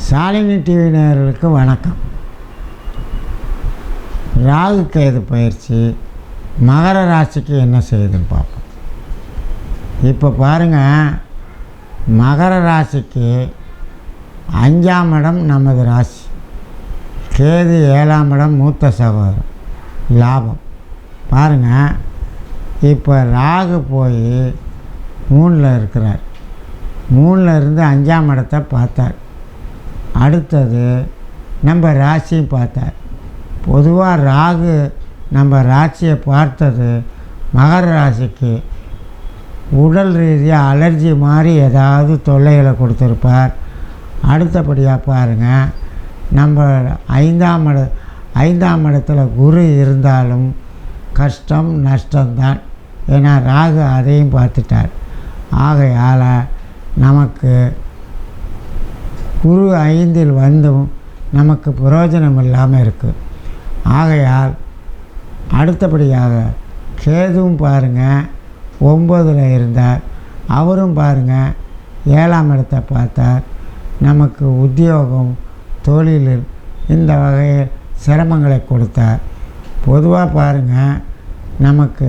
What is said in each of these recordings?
Shalini TV நேயர்களுக்கு வணக்கம். ராகு கேது பயிற்சி மகர ராசிக்கு என்ன செய்யுதுன்னு பார்ப்போம். இப்போ பாருங்கள், மகர ராசிக்கு 5ஆம் இடம் நமது ராசி, கேது 7ஆம் இடம் மூத்த சகோதரம் லாபம். பாருங்கள், இப்போ ராகு போய் 3ல் இருக்கிறார். 3ல் இருந்து 5ஆம் இடத்தை பார்த்தார். அடுத்தது நம்ம ராசியும் பார்த்தார். பொதுவாக ராகு நம்ம ராசியை பார்த்தது மகர ராசிக்கு உடல் ரீதியாக அலர்ஜி மாதிரி ஏதாவது தொல்லைகளை கொடுத்துருப்பார். அடுத்தபடியாக பாருங்கள், நம்ம 5ஆம் இடத்துல குரு இருந்தாலும் கஷ்டம் நஷ்டம்தான். ஏன்னா ராகு அதையும் பார்த்துட்டார். ஆகையால் நமக்கு குரு 5ல் வந்தும் நமக்கு பிரயோஜனம் இல்லாமல் இருக்குது. ஆகையால் அடுத்தபடியாக கேதுவும் பாருங்கள் 9ல் இருந்தார். அவரும் பாருங்கள் 7ஆம் இடத்தை பார்த்தார். நமக்கு உத்தியோகம் தொழிலில் இந்த வகையில் சிரமங்களை கொடுத்தார். பொதுவாக பாருங்கள், நமக்கு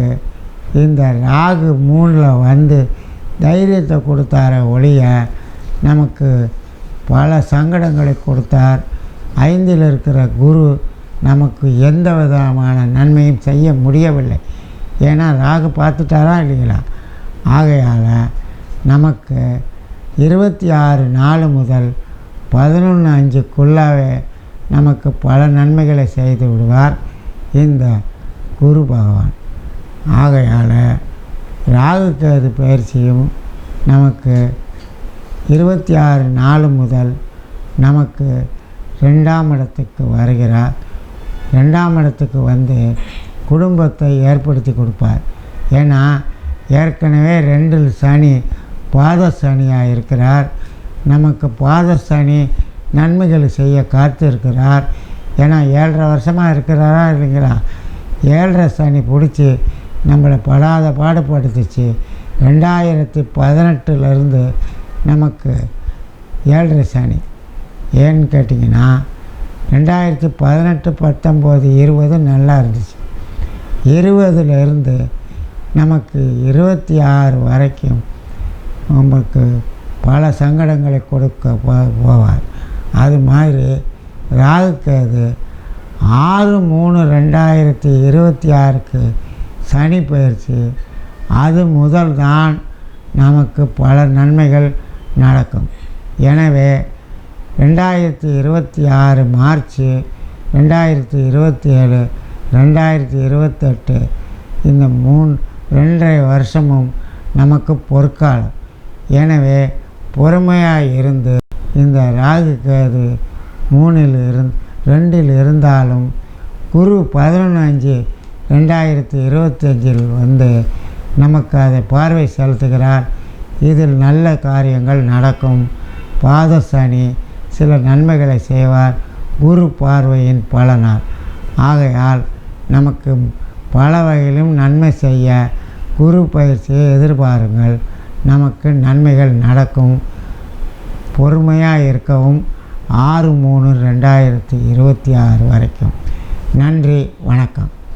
இந்த ராகு 3ல் வந்து தைரியத்தை கொடுத்தார ஒழிய நமக்கு பல சங்கடங்களை கொடுத்தார். 5ல் இருக்கிற குரு நமக்கு எந்த விதமான நன்மையும் செய்ய முடியவில்லை. ஏன்னா ராகு பார்த்துட்டாரா இல்லைங்களா? ஆகையால் நமக்கு 26/4 முதல் 11/5க்குள்ளாவே நமக்கு பல நன்மைகளை செய்து விடுவார் இந்த குரு பகவான். ஆகையால் ராகு கேது பயிற்சியும் நமக்கு 26/4 முதல் நமக்கு 2ஆம் இடத்துக்கு வருகிறார். 2ஆம் இடத்துக்கு வந்து குடும்பத்தை ஏற்படுத்தி கொடுப்பார். ஏன்னா ஏற்கனவே 2ல் சனி பாத சனியாக இருக்கிறார். நமக்கு பாத சனி நன்மைகள் செய்ய காத்து இருக்கிறார். ஏன்னா 7.5 வருஷமாக இருக்கிறாரா இல்லைங்களா? 7.5 சனி பிடிச்சி நம்மளை படாத பாடுபடுத்துச்சு. 2018 நமக்கு 7.5 சனி. ஏன்னு கேட்டிங்கன்னா 2018, 19, 20 நல்லா இருந்துச்சு. 20ல் நமக்கு 26 வரைக்கும் நமக்கு பல சங்கடங்களை கொடுக்க போவார். அது மாதிரி ராகு கேது 6/3/2026க்கு சனி பயிற்சி. அது முதல் தான் நமக்கு பல நன்மைகள் நடக்கும். எனவே 2026 மார்ச், 2027, 2028 இந்த 2.5 வருஷமும் நமக்கு பொற்காலம். எனவே பொறுமையாக இருந்து இந்த ராகு கேது 2ல் இருந்தாலும் குரு 11/5/2025 வந்து நமக்கு அதை பார்வை செலுத்துகிறார். இதில் நல்ல காரியங்கள் நடக்கும். பாத சனி சில நன்மைகளை செய்வார் குரு பார்வையின் பலனால். ஆகையால் நமக்கு பல வகையிலும் நன்மை செய்ய குரு பயிற்சியை எதிர்பாருங்கள். நமக்கு நன்மைகள் நடக்கும். பொறுமையாக இருக்கவும். 6/3/2026 வரைக்கும். நன்றி, வணக்கம்.